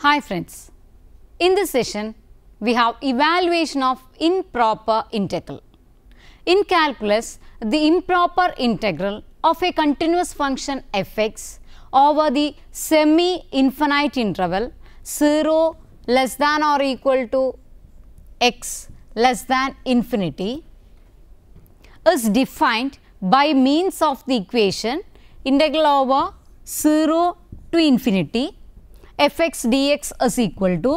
Hi friends, in this session we have evaluation of improper integral. In calculus, the improper integral of a continuous function f(x) over the semi-infinite interval 0 less than or equal to x less than infinity is defined by means of the equation integral over 0 to infinity f(x) dx is equal to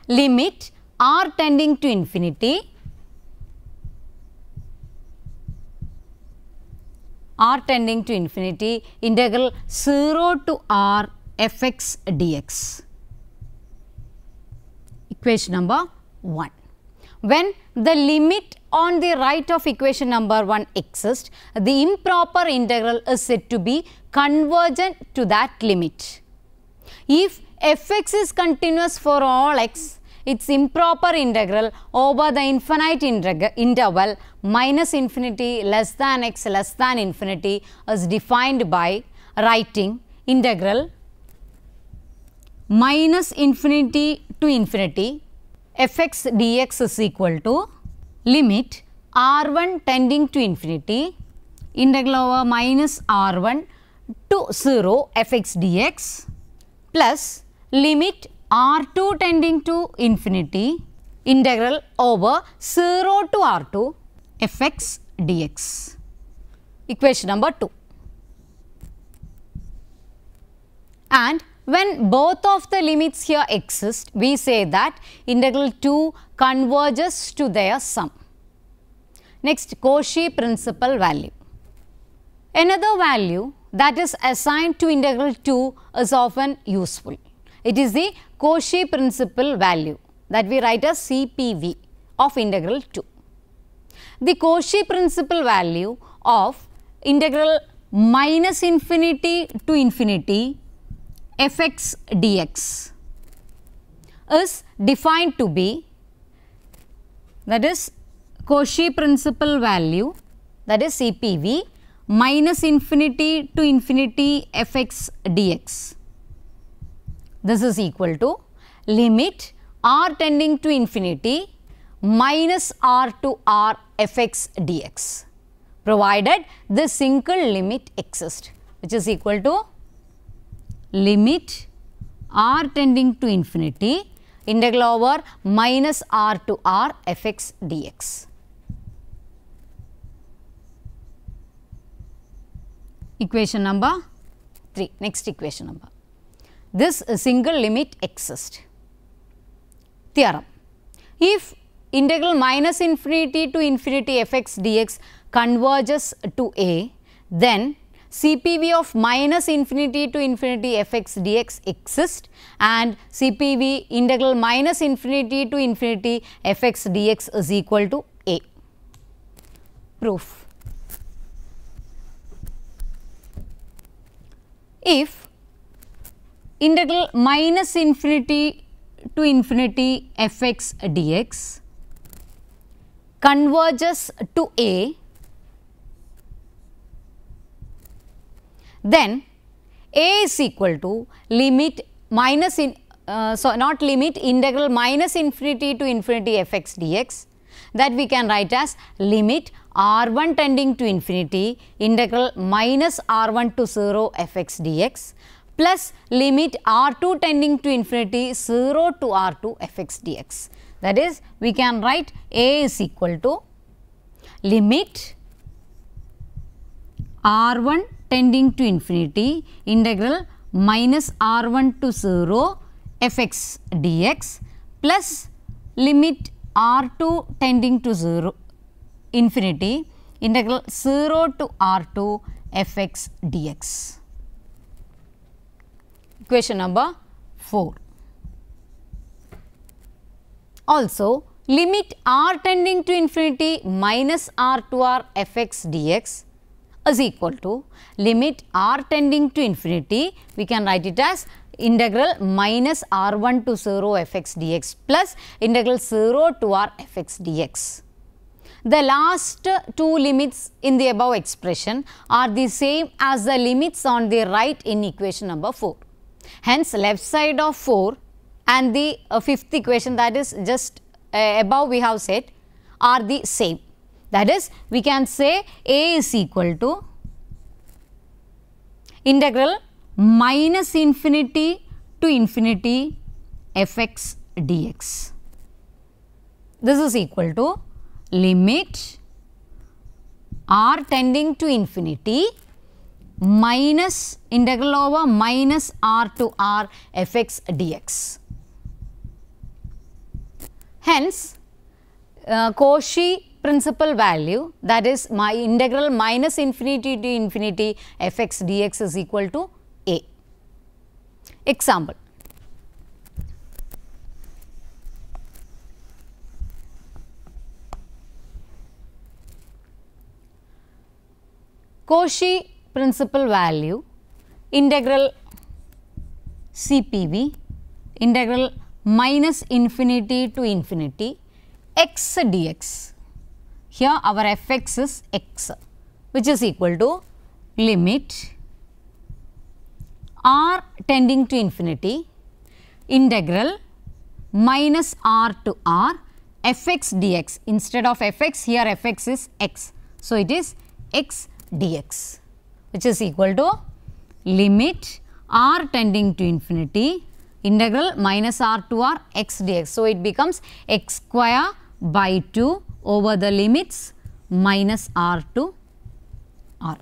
limit r tending to infinity integral 0 to r f(x) dx. Equation number 1. When the limit on the right of equation number 1 exists, the improper integral is said to be convergent to that limit. If f(x) is continuous for all x, its improper integral over the infinite interval minus infinity less than x less than infinity is defined by writing integral minus infinity to infinity f(x) dx is equal to limit r1 tending to infinity integral over minus r1 to 0 f(x) dx plus limit r2 tending to infinity integral over 0 to r2 f(x) dx. Equation number 2. And when both of the limits here exist, we say that integral 2 converges to their sum. Next, Cauchy principal value. Another value that is assigned to integral 2 is often useful. It is the Cauchy principal value that we write as CPV of integral 2. The Cauchy principal value of integral minus infinity to infinity f(x) dx is defined to be, that is Cauchy principal value, that is CPV, minus infinity to infinity f(x) dx. This is equal to limit r tending to infinity minus r to r f(x) dx, provided this single limit exists, which is equal to limit r tending to infinity integral over minus r to r f(x) dx. Equation number 3. Next equation number. This single limit exists. Theorem. If integral minus infinity to infinity f(x) dx converges to a, then CPV of minus infinity to infinity f(x) dx exists and CPV integral minus infinity to infinity f(x) dx is equal to a. Proof. If integral minus infinity to infinity f(x) dx converges to a, then a is equal to limit minus integral minus infinity to infinity f(x) dx, that we can write as limit r1 tending to infinity integral minus r1 to 0 f(x) dx plus limit r2 tending to infinity 0 to r2 f(x) dx. That is, we can write a is equal to limit r1 tending to infinity integral minus r1 to 0 f(x) dx plus limit r2 tending to 0 infinity integral 0 to r2 f(x) dx. Equation number 4. Also, limit r tending to infinity minus r to r f(x) dx is equal to limit r tending to infinity, we can write it as integral minus r1 to 0 f(x) dx plus integral 0 to r f(x) dx. the last two limits in the above expression are the same as the limits on the right in equation number 4. Hence, left side of 4 and the fifth equation, that is just above we have said, are the same. That is, we can say A is equal to integral minus infinity to infinity f(x) dx. This is equal to limit r tending to infinity minus integral over minus r to r f(x) dx. Hence, Cauchy principal value, that is my integral minus infinity to infinity f(x) dx is equal to A. Example. Cauchy principal value, integral CPV, integral minus infinity to infinity x dx. Here our f(x) is x, which is equal to limit r tending to infinity integral minus r to r f(x) dx. Instead of f(x), here f(x) is x. So, it is x dx, which is equal to limit r tending to infinity integral minus r to r x dx. So, it becomes x square by 2 over the limits minus r to r,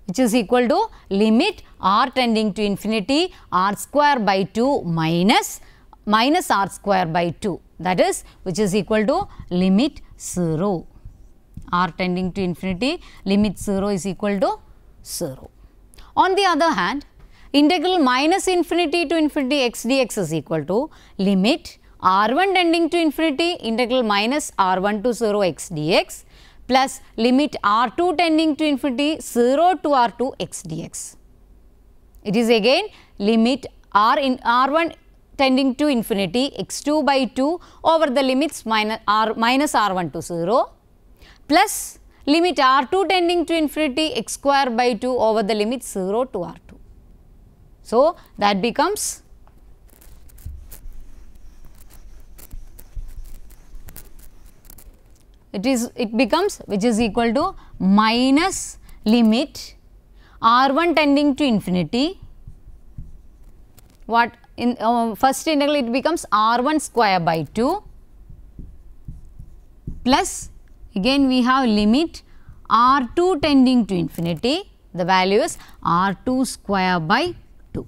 which is equal to limit r tending to infinity r square by 2 minus r square by 2, that is, which is equal to limit 0. R tending to infinity, limit 0 is equal to 0. On the other hand, integral minus infinity to infinity x dx is equal to limit r1 tending to infinity integral minus r1 to 0 x dx plus limit r2 tending to infinity 0 to r2 x dx. It is again limit r1 tending to infinity x2 by 2 over the limits minus r1 to 0 plus limit r2 tending to infinity x square by 2 over the limit 0 to r2. So, that becomes which is equal to minus limit r1 tending to infinity, what in first integral it becomes r1 square by 2 plus again we have limit r2 tending to infinity, the value is r2 square by 2.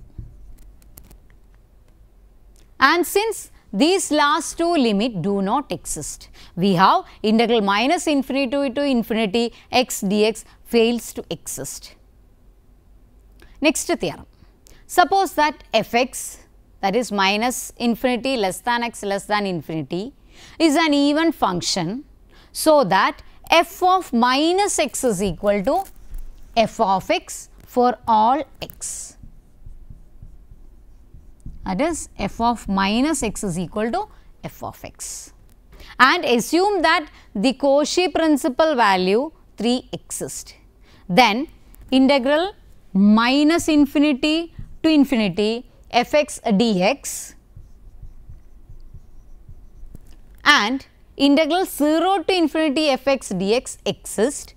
And since these last two limits do not exist, we have integral minus infinity to infinity x dx fails to exist. Next theorem. Suppose that f(x), that is minus infinity less than x less than infinity, is an even function, so that f of minus x is equal to f of x for all x. That is, f of minus x is equal to f of x. And assume that the Cauchy principal value 3 exists. Then integral minus infinity to infinity f(x) dx and integral 0 to infinity f(x) dx exist.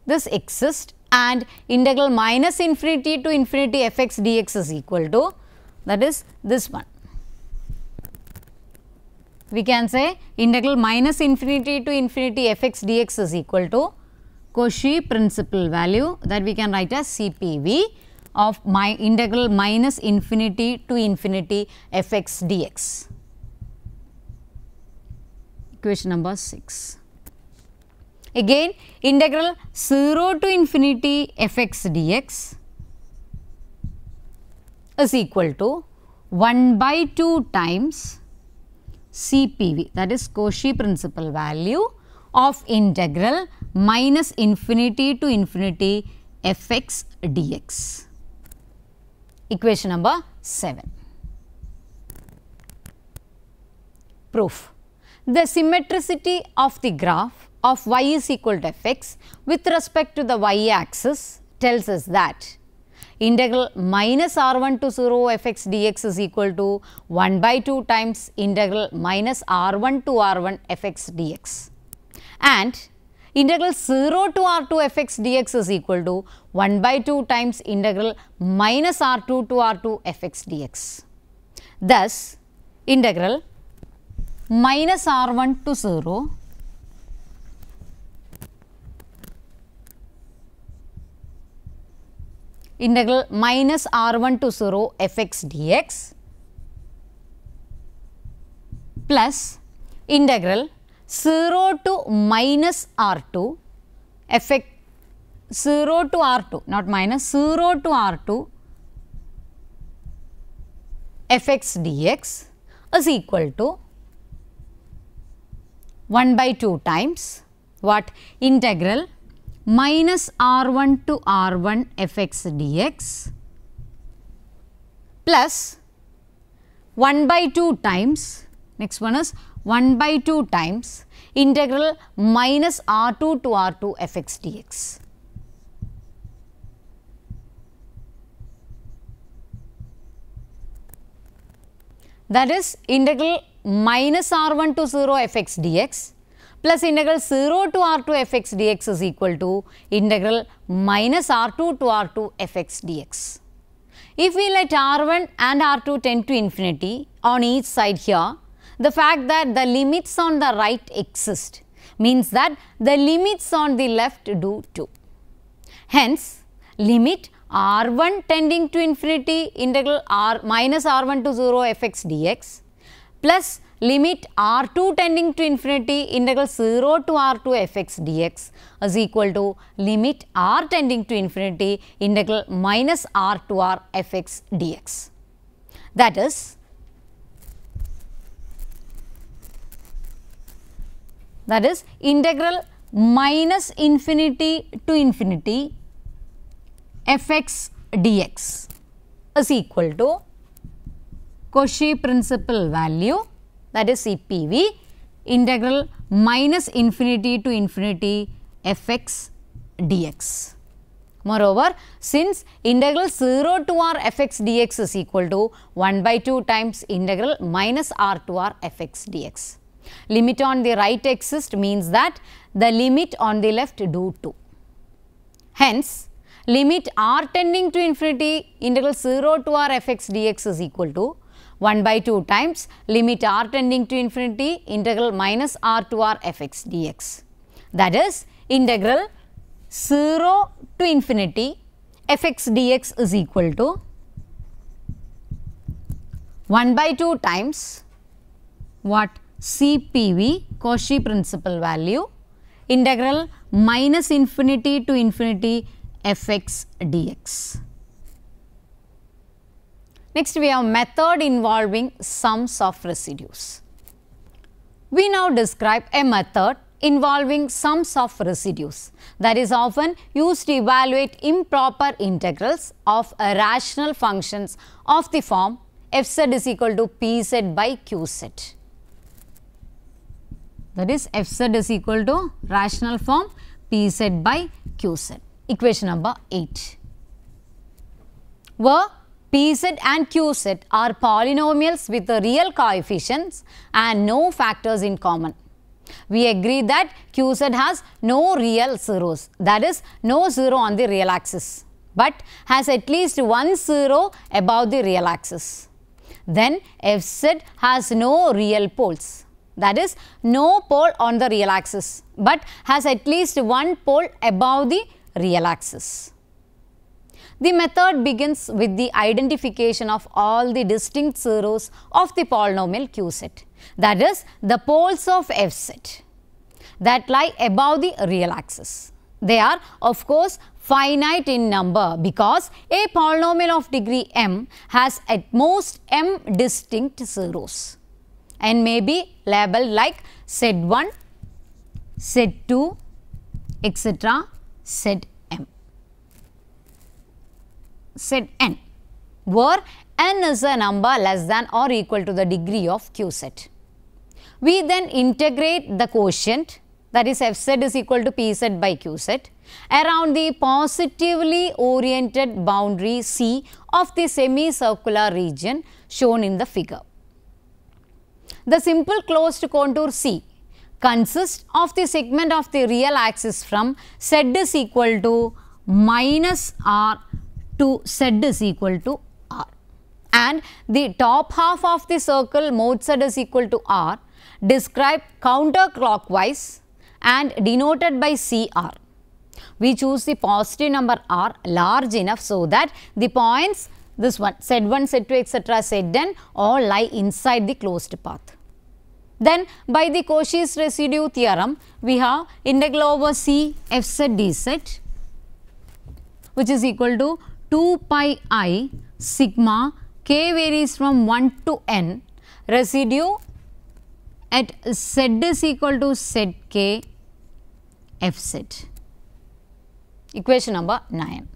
This exists and integral minus infinity to infinity f(x) dx is equal to, that is this one. We can say integral minus infinity to infinity f(x) dx is equal to Cauchy principal value, that we can write as CPV of my integral minus infinity to infinity f(x) dx. Equation number 6. Again integral 0 to infinity f(x) dx is equal to 1 by 2 times CPV, that is Cauchy principal value of integral minus infinity to infinity f(x) dx. Equation number 7. Proof. The symmetricity of the graph of y is equal to fx with respect to the y axis tells us that integral minus r1 to 0 fx dx is equal to 1 by 2 times integral minus r1 to r1 fx dx, and integral 0 to r2 fx dx is equal to 1 by 2 times integral minus r2 to r2 fx dx. Thus, integral minus r1 to 0 integral minus r1 to 0 fx dx plus integral 0 to minus r2 fx 0 to r2 not minus 0 to r2 fx dx is equal to 1 by 2 times what? Integral minus r1 to r1 fx dx plus 1 by 2 times, next one is 1 by 2 times integral minus r2 to r2 fx dx. That is integral minus r1 to 0 fx dx plus integral 0 to r2 fx dx is equal to integral minus r2 to r2 fx dx. If we let r1 and r2 tend to infinity on each side here, the fact that the limits on the right exist means that the limits on the left do too. Hence, limit r1 tending to infinity integral minus r1 to 0 fx dx plus limit r2 tending to infinity integral 0 to r2 fx dx is equal to limit r tending to infinity integral minus r to r fx dx. That is integral minus infinity to infinity fx dx is equal to Cauchy principal value, that is CPV, integral minus infinity to infinity fx dx. Moreover, since integral 0 to r fx dx is equal to 1 by 2 times integral minus r to r fx dx. Limit on the right exists means that the limit on the left do too. Hence, limit r tending to infinity integral 0 to r fx dx is equal to 1 by 2 times limit r tending to infinity integral minus r to r fx dx. That is integral 0 to infinity fx dx is equal to 1 by 2 times what? CPV, Cauchy principal value, integral minus infinity to infinity fx dx. Next, we have method involving sums of residues. We now describe a method involving sums of residues that is often used to evaluate improper integrals of rational functions of the form fz is equal to pz by qz. That is fz is equal to rational form pz by qz. Equation number 8. Where pz and qz are polynomials with real coefficients and no factors in common. We agree that qz has no real zeros, that is no zero on the real axis, but has at least one zero above the real axis. Then fz has no real poles, that is no pole on the real axis, but has at least one pole above the real axis. The method begins with the identification of all the distinct zeros of the polynomial qz, that is the poles of fz that lie above the real axis. They are of course finite in number because a polynomial of degree m has at most m distinct zeros and may be labeled like z1, z2, etc. zm. Zn. where n is a number less than or equal to the degree of Q set. We then integrate the quotient, that is f set is equal to p set by q set, around the positively oriented boundary C of the semicircular region shown in the figure. The simple closed contour C consists of the segment of the real axis from z is equal to minus r to z is equal to r, and the top half of the circle mod z is equal to r described counterclockwise and denoted by CR. We choose the positive number r large enough so that the points, this one Z1, Z2, etc., Zn all lie inside the closed path. Then by the Cauchy's residue theorem, we have integral over C f z dz, which is equal to 2 pi I sigma k varies from 1 to n residue at z is equal to zk f z. Equation number 9.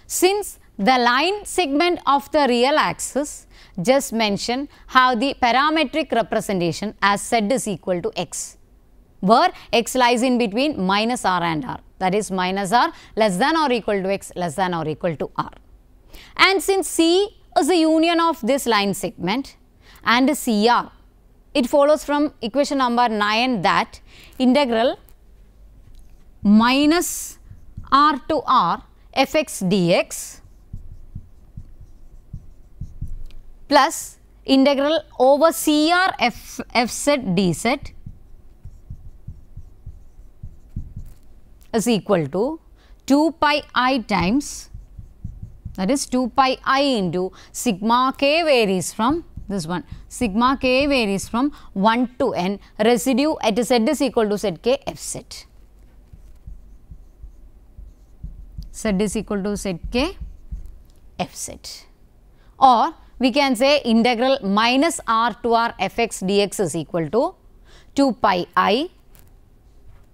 Since the line segment of the real axis just mentioned have the parametric representation as z is equal to x, where x lies in between minus r and r, that is minus r less than or equal to x less than or equal to r. And since C is a union of this line segment and CR, it follows from equation number 9 that integral minus r to r fx dx plus integral over CR f z dz is equal to 2 pi I times, that is 2 pi I into sigma k varies from this one, sigma k varies from 1 to n residue at z is equal to zk f z. Z is equal to zk f z, or we can say integral minus r to r fx dx is equal to 2 pi I,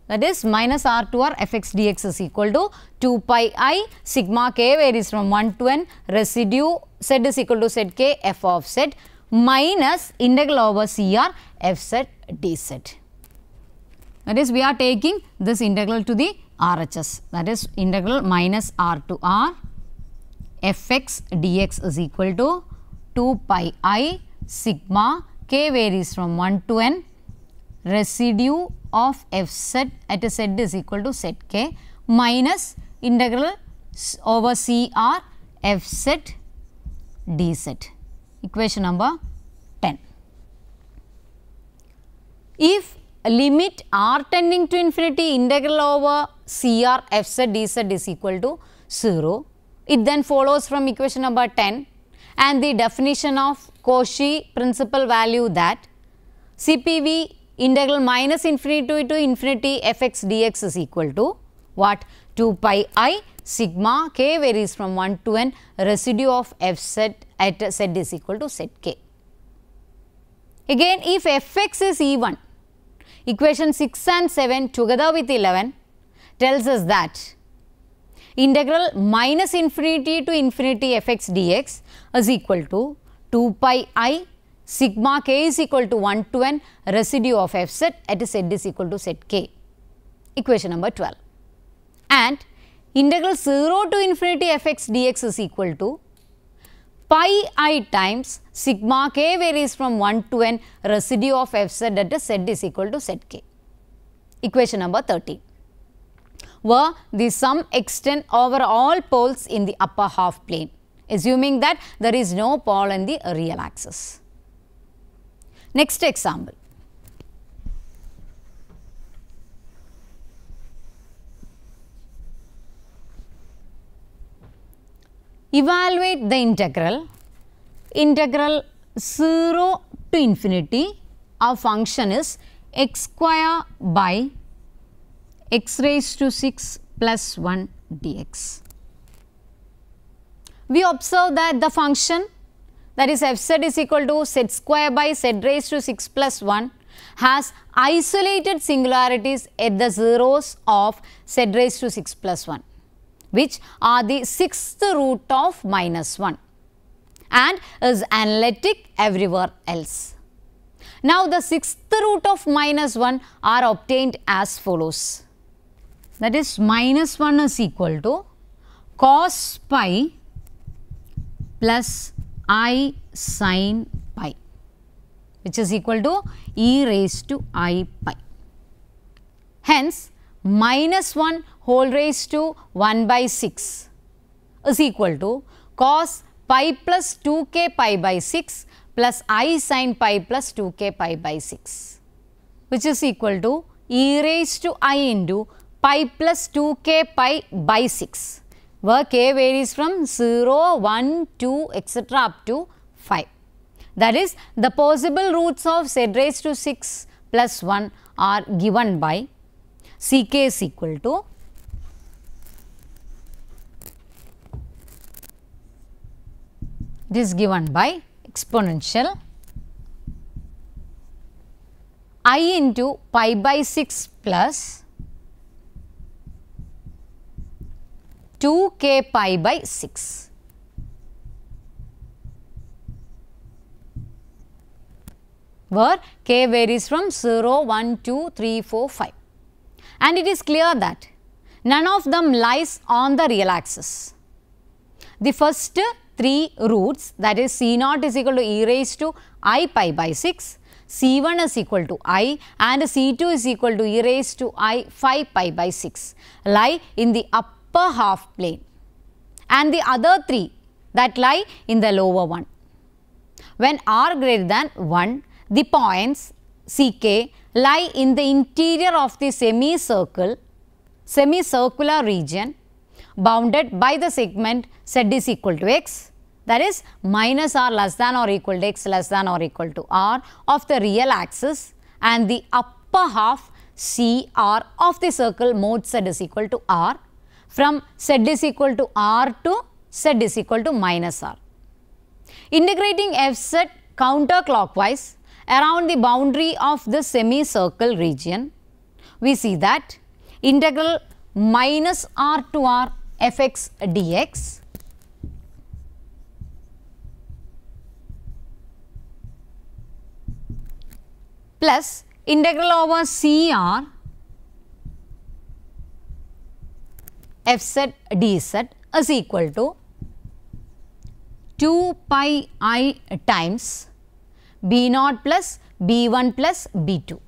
that is minus r to r fx dx is equal to 2 pi I sigma k varies from 1 to n residue z is equal to zk f of z minus integral over CR f z dz. That is, we are taking this integral to the RHS, that is integral minus r to r fx dx is equal to 2 pi I sigma k varies from 1 to n residue of f z at z is equal to zk minus integral over CR f z dz. Equation number 10. If limit r tending to infinity integral over CR f z dz is equal to 0, it then follows from equation number 10 and the definition of Cauchy principal value that CPV integral minus infinity to infinity fx dx is equal to what? 2 pi I sigma k varies from 1 to n residue of f z at z is equal to zk. Again, if fx is even, equation 6 and 7 together with 11 tells us that integral minus infinity to infinity fx dx is equal to 2 pi I sigma k is equal to 1 to n residue of f z at z is equal to zk. Equation number 12. And integral 0 to infinity fx dx is equal to pi I times sigma k varies from 1 to n residue of f z at z is equal to zk. Equation number 13, where the sum extend over all poles in the upper half plane, assuming that there is no pole in the real axis. Next example. Evaluate the integral 0 to infinity. Our function is x square by x raised to 6 plus 1 dx. We observe that the function, that is f z is equal to z square by z raised to 6 plus 1 has isolated singularities at the zeros of z raised to 6 plus 1, which are the 6th root of minus 1. and is analytic everywhere else. Now the sixth root of minus 1 are obtained as follows. That is, minus 1 is equal to cos pi plus I sin pi, which is equal to e raised to I pi. Hence, minus 1 whole raised to 1 by 6 is equal to cos pi plus 2k pi by 6 plus I sin pi plus 2k pi by 6, which is equal to e raised to I into pi plus 2k pi by 6, where k varies from 0, 1, 2, etc. up to 5. That is, the possible roots of z raised to 6 plus 1 are given by Ck is equal to it is given by exponential I into pi by 6 plus 2k pi by 6. Where k varies from 0, 1, 2, 3, 4, 5. And it is clear that none of them lies on the real axis. The first three roots, that is C0 is equal to e raised to I pi by 6, C1 is equal to I and C2 is equal to e raised to I 5 pi by 6, lie in the upper half plane, and the other three that lie in the lower one. When r greater than 1, the points Ck lie in the interior of the semicircular region bounded by the segment z is equal to x, that is minus r less than or equal to x less than or equal to r of the real axis, and the upper half CR of the circle mod z is equal to r, from z is equal to r to z is equal to minus r. Integrating fz counterclockwise around the boundary of the semicircle region, we see that integral minus r to r fx dx plus integral over CR fz dz is equal to 2 pi I times B0 plus B1 plus B2.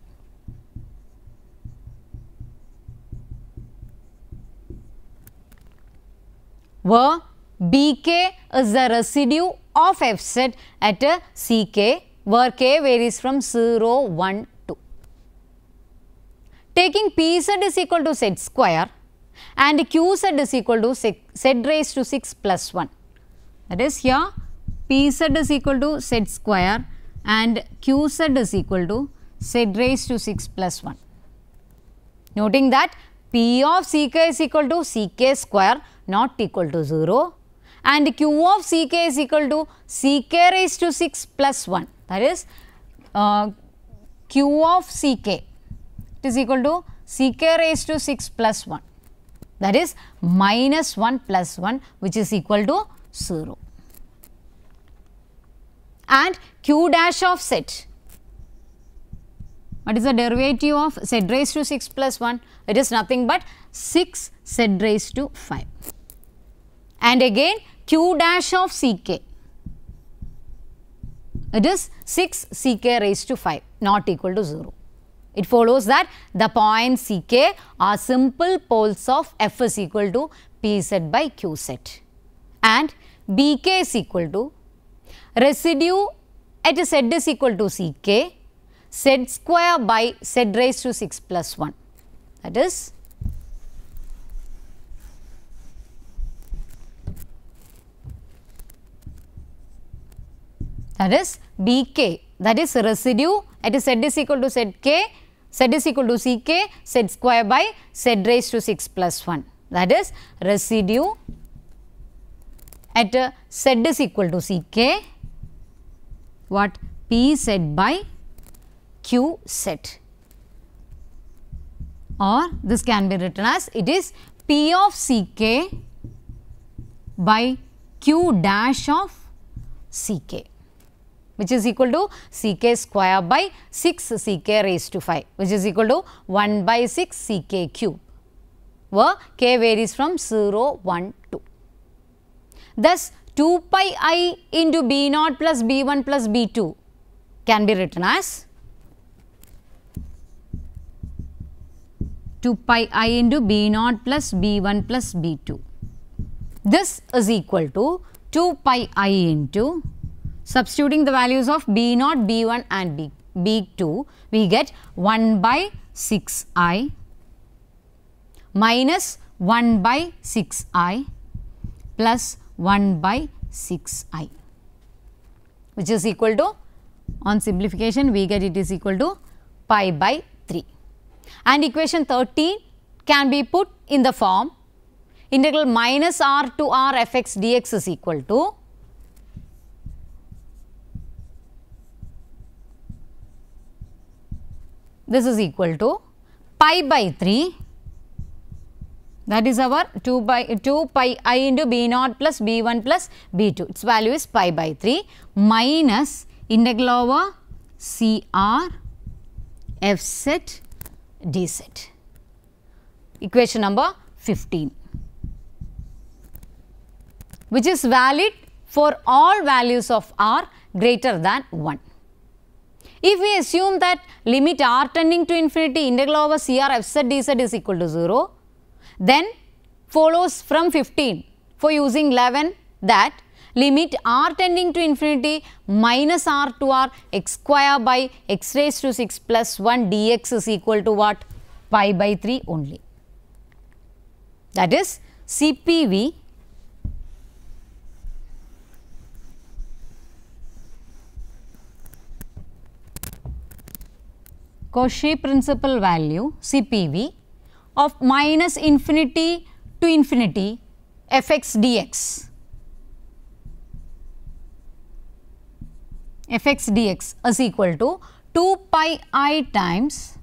Where Bk is the residue of Fz at Ck, where k varies from 0, 1, 2. Taking Pz is equal to z square and Qz is equal to z raised to 6 plus 1. That is, here Pz is equal to z square and Qz is equal to z raised to 6 plus 1. Noting that P of Ck is equal to Ck square not equal to 0 and Q of Ck is equal to Ck raised to 6 plus 1. That is, Q of Ck is equal to Ck raised to 6 plus 1. That is minus 1 plus 1, which is equal to 0. And Q dash of z, what is the derivative of z raised to 6 plus 1? It is nothing but 6 z raised to 5. And again Q dash of Ck, it is 6 Ck raised to 5 not equal to 0. It follows that the points Ck are simple poles of f is equal to Pz by Qz, and Bk is equal to residue at z is equal to Ck, z square by z raised to 6 plus 1. That is, Bk, that is residue at z is equal to Zk, z is equal to Ck, z square by z raised to 6 plus 1. That is residue at z is equal to Ck, what, Pz by Qz, or this can be written as it is P of Ck by Q dash of Ck, which is equal to Ck square by 6 Ck raised to 5, which is equal to 1 by 6 Ck cube, where k varies from 0, 1, 2. Thus, 2 pi I into B naught plus B1 plus B2 can be written as 2 pi I into B naught plus B1 plus B2. This is equal to 2 pi I into, substituting the values of B0, B1 and B2, we get 1 by 6I minus 1 by 6I plus 1 by 6I, which is equal to, on simplification we get it is equal to pi by 3. And equation 13 can be put in the form integral minus r to r fx dx is equal to this is equal to pi by 3, that is our 2 pi I into B naught plus B1 plus B2, its value is pi by 3 minus integral over CR f set dz, equation number 15, which is valid for all values of r greater than 1. If we assume that limit r tending to infinity integral over CR f set dz is equal to 0, then follows from 15 for using 11 that limit r tending to infinity minus r to r x square by x raised to 6 plus 1 dx is equal to what? Pi by 3 only. That is CPV Cauchy principal value CPV of minus infinity to infinity fx dx. Fx dx is equal to 2 pi I times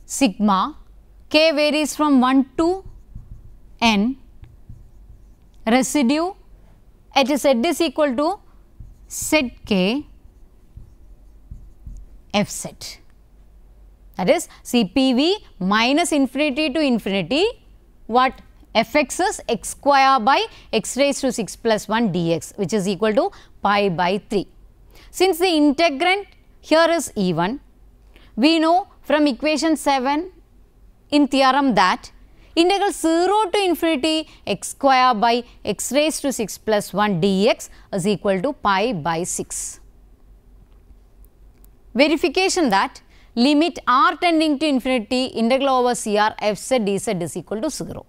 sigma k varies from 1 to n residue at z is equal to zk f set. That is CPV minus infinity to infinity what fx is x square by x raised to 6 plus 1 dx, which is equal to pi by 3. Since the integrand here is even, we know from equation 7 in theorem that integral 0 to infinity x square by x raised to 6 plus 1 dx is equal to pi by 6. Verification that limit r tending to infinity integral over CR f z dz is equal to 0.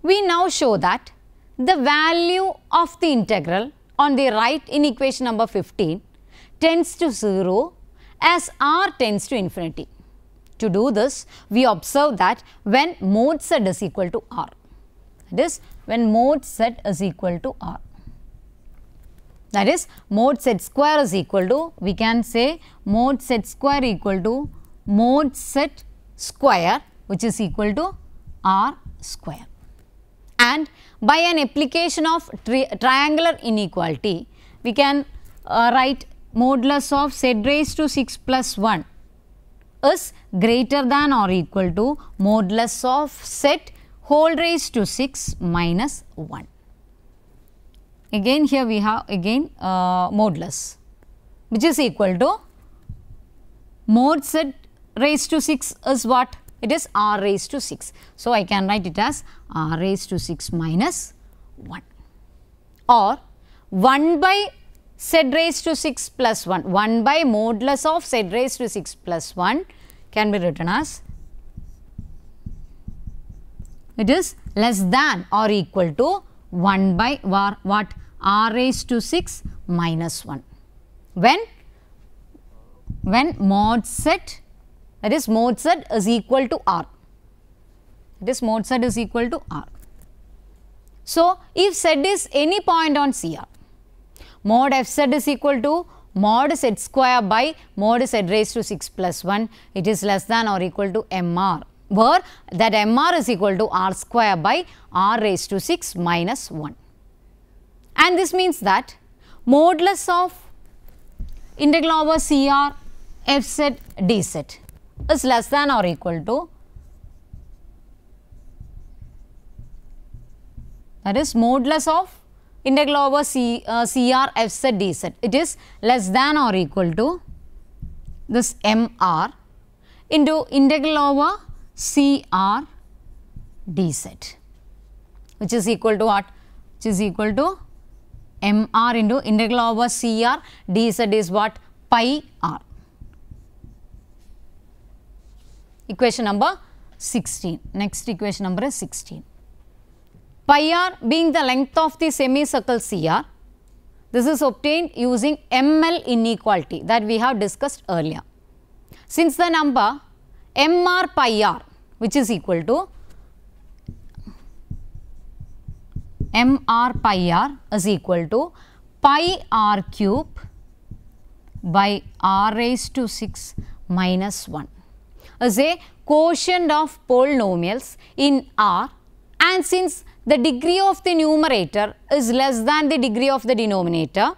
We now show that the value of the integral on the right in equation number 15 tends to 0 as r tends to infinity. To do this, we observe that when mod z is equal to r, that is when mod z is equal to r, that is mod z square is equal to, we can say mod z square equal to mod z square, which is equal to r square. And by an application of triangular inequality, we can write modulus of z raised to 6 plus 1 is greater than or equal to modulus of z whole raised to 6 minus 1. Again here we have again modulus, which is equal to mod z raised to 6 is what? It is r raised to 6. So, I can write it as r raised to 6 minus 1, or 1 by z raised to 6 plus 1, 1 by modulus of z raised to 6 plus 1 can be written as, it is less than or equal to 1 by what? R raised to 6 minus 1. When mod z, that is mod z is equal to r, it is mod z is equal to r. So, if z is any point on CR, mod f z is equal to mod z square by mod z raised to 6 plus 1, it is less than or equal to mr, where that mr is equal to r square by r raised to 6 minus 1. And this means that modulus of integral over CR fz dz is less than or equal to, that is modulus of integral over CR fz dz, it is less than or equal to this mr into integral over CR dz, which is equal to what? Which is equal to mr into integral over CR dz is what? Pi r. Equation number 16. Next equation number is 16. Pi r being the length of the semicircle CR, this is obtained using ML inequality that we have discussed earlier. Since the number mr pi r, which is equal to mr pi r is equal to pi r cube by r raised to 6 minus 1 is a quotient of polynomials in R, and since the degree of the numerator is less than the degree of the denominator,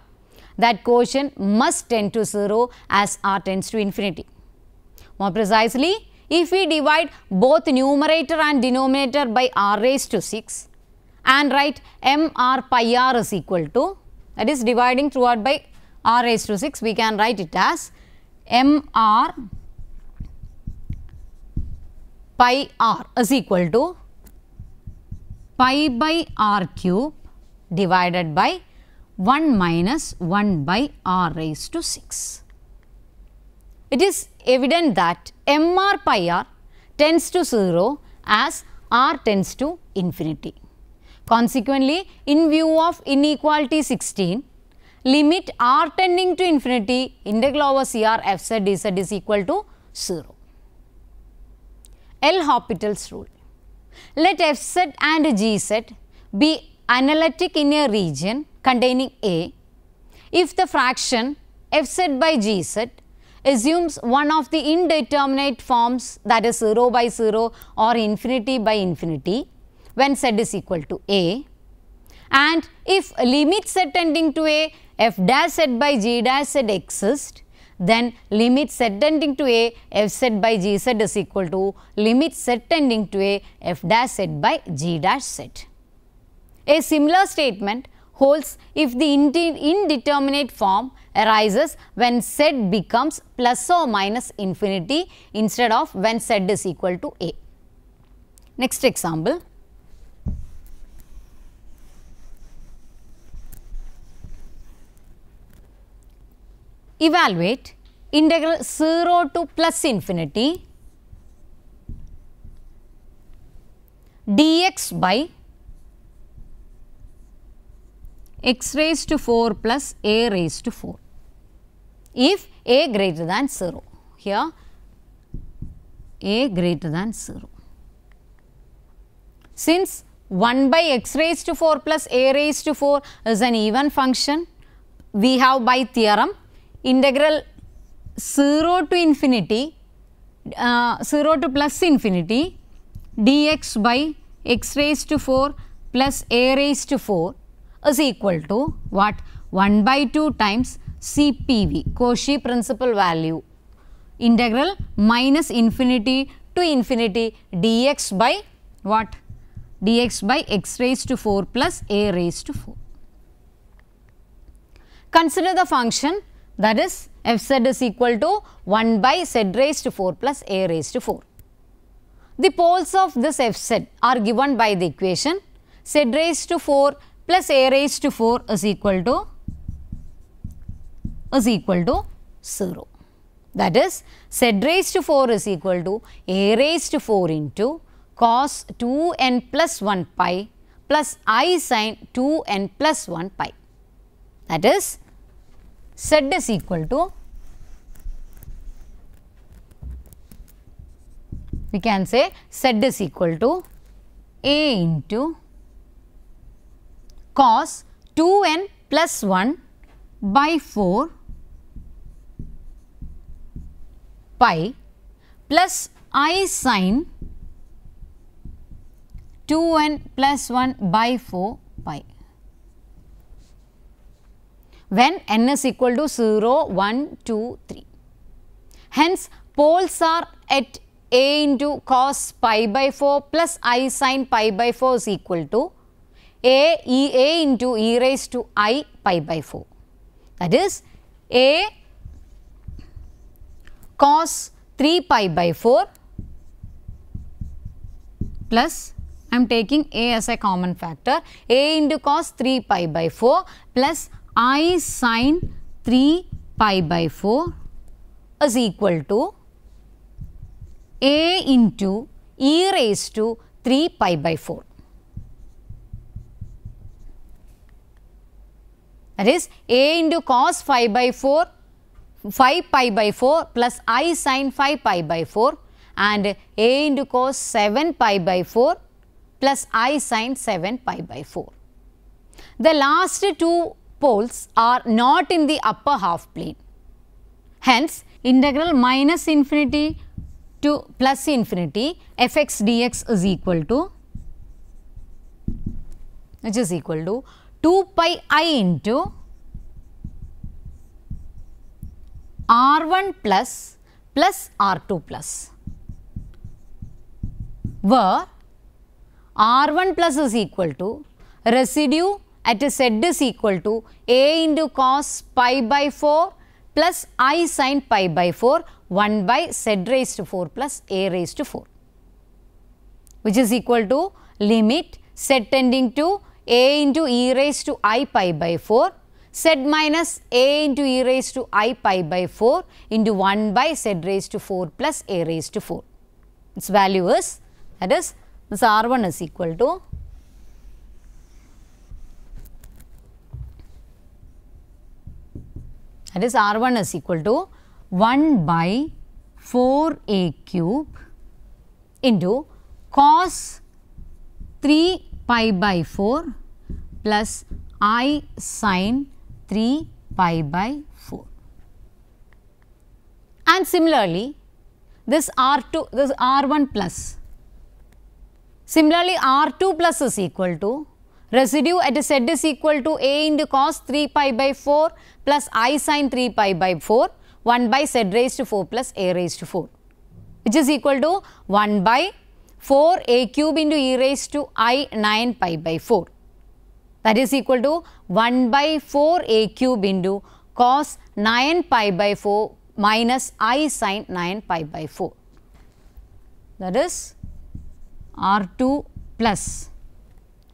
that quotient must tend to 0 as R tends to infinity. More precisely, if we divide both numerator and denominator by r raised to 6 and write mr pi r is equal to, that is dividing throughout by r raised to 6, we can write it as mr pi r is equal to pi by r cube divided by 1 minus 1 by r raised to 6. It is evident that mr pi r tends to 0 as r tends to infinity. Consequently, in view of inequality 16, limit r tending to infinity integral over CR fz dz is equal to 0. L'Hopital's rule. Let fz and gz be analytic in a region containing A if the fraction fz by gz assumes one of the indeterminate forms, that is 0 by 0 or infinity by infinity when z is equal to A, and if limit z tending to A f dash z by g dash z exist, then limit z tending to A f z by g z is equal to limit z tending to A f dash z by g dash z. A similar statement holds if the indeterminate form arises when z becomes plus or minus infinity instead of when z is equal to A. Next example. Evaluate integral 0 to plus infinity dx by x raised to 4 plus a raised to 4 if a greater than 0. Here a greater than 0. Since 1 by x raised to 4 plus a raised to 4 is an even function, we have by theorem integral 0 to infinity 0 to plus infinity dx by x raised to 4 plus a raised to 4 is equal to what? 1 by 2 times CPV, Cauchy principal value, integral minus infinity to infinity dx by what? Dx by x raised to 4 plus a raised to 4. Consider the function, that is fz is equal to 1 by z raised to 4 plus a raised to 4. The poles of this fz are given by the equation z raised to 4 plus a raised to 4 is equal to 0. That is z raised to 4 is equal to a raised to 4 into cos 2n plus 1 pi plus I sin 2n plus 1 pi. That is z is equal to, we can say z is equal to a into cos 2n plus 1 by 4 pi plus I sin 2n plus 1 by 4 pi. When n is equal to 0, 1, 2, 3. Hence, poles are at a into cos pi by 4 plus I sin pi by 4 is equal to a into e raised to I pi by 4. That is a cos 3 pi by 4 plus, I am taking a as a common factor, a into cos 3 pi by 4 plus I sin 3 pi by 4 is equal to a into e raised to 3 pi by 4. That is a into cos 5 by 4, 5 pi by 4 plus I sin 5 pi by 4 and a into cos 7 pi by 4 plus I sin 7 pi by 4. The last two poles are not in the upper half plane. Hence, integral minus infinity to plus infinity fx dx is equal to, which is equal to 2 pi I into r1 plus r2 plus, where r1 plus is equal to residue at z is equal to a into cos pi by 4 plus I sin pi by 4 1 by z raised to 4 plus a raised to 4, which is equal to limit z tending to a into e raised to I pi by 4 z minus a into e raised to I pi by 4 into 1 by z raised to 4 plus a raised to 4. Its value is, that is, this r1 is equal to r1 is equal to 1 by 4a cube into cos 3 pi by 4 plus I sin 3 pi by 4. And similarly, this R2, this R1 plus. Similarly, R2 plus is equal to residue at z is equal to a into cos 3 pi by 4 plus I sin 3 pi by 4 1 by z raised to 4 plus a raised to 4, which is equal to 1 by 4 a cube into e raised to I 9 pi by 4. That is equal to 1 by 4 a cube into cos 9 pi by 4 minus I sin 9 pi by 4. That is R2 plus,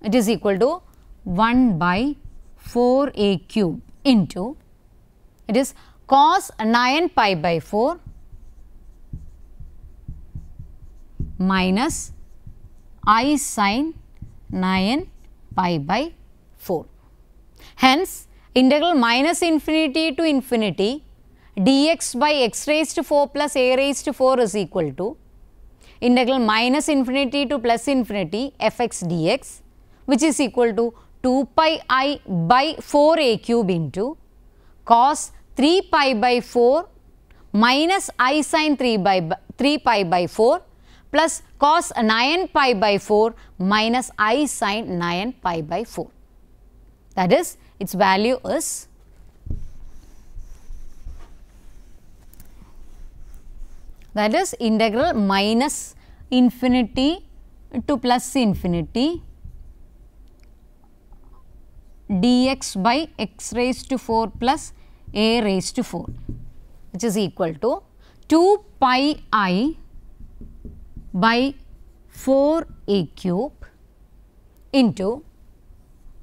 it is equal to 1 by 4 a cube into, it is cos 9 pi by 4 minus I sin 9 pi by 4. Hence, integral minus infinity to infinity dx by x raised to 4 plus a raised to 4 is equal to integral minus infinity to plus infinity fx dx, which is equal to 2 pi I by 4 a cube into cos 3 pi by 4 minus I sin 3 pi by 4 plus cos 9 pi by 4 minus I sin 9 pi by 4. That is, its value is integral minus infinity to plus infinity dx by x raised to 4 plus a raised to 4, which is equal to 2 pi I by 4 a cube into,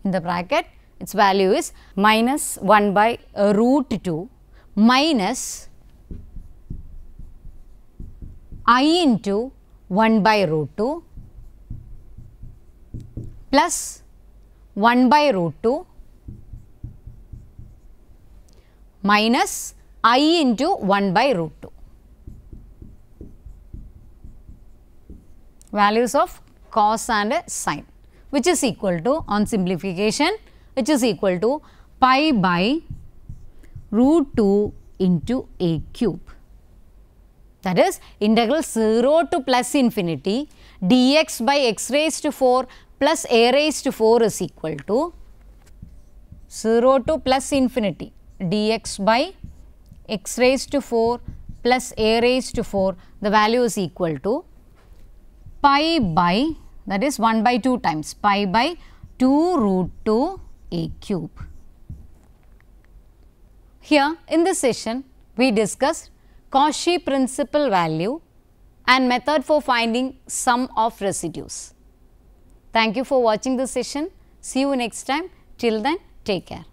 in the bracket, its value is minus 1 by root 2 minus I into 1 by root 2 plus 1 by root 2 minus I into 1 by root 2. Values of cos and sin, which is equal to, on simplification, which is equal to pi by root 2 into a cube. That is integral 0 to plus infinity dx by x raised to 4 plus a raised to 4 is equal to 0 to plus infinity dx by x raised to 4 plus a raised to 4, the value is equal to pi by, that is 1 by 2 times pi by 2 root 2 a cube. Here in this session we discussed Cauchy principal value and method for finding sum of residues. Thank you for watching this session. See you next time. Till then, take care.